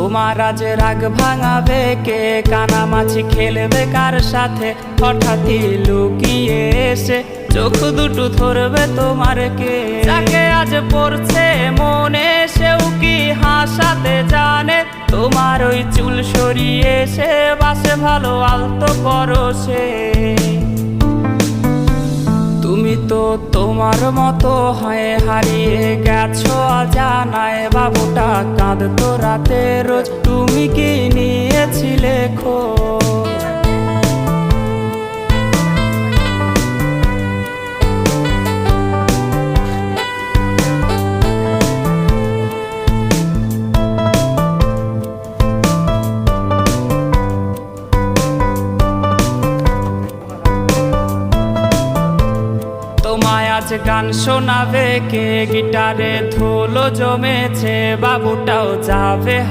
তোমার আজ রাগ ভাঙাবে কে? কানামাছি খেলবে কার সাথে? হঠাৎই লুকিয়ে এসে চোখ দুটো ধরবে তোমার কে? যাকে আজ পড়ছে মনে সেও কি হাসাতে জানে? তোমার ওই চুল সরিয়ে সে বাসে ভালো আলতো পরশে। তুমি তো তোমার মতো হয়ে হারিয়ে গেছো অজানায়। বাবুটা কাঁদতো রাতে রোজ, তুমি কি নিয়েছিলে খোঁজ? তোমায় আজ গান শোনাবে কে? গিটারে ধুলো জমেছে, বাবুটাও যাবে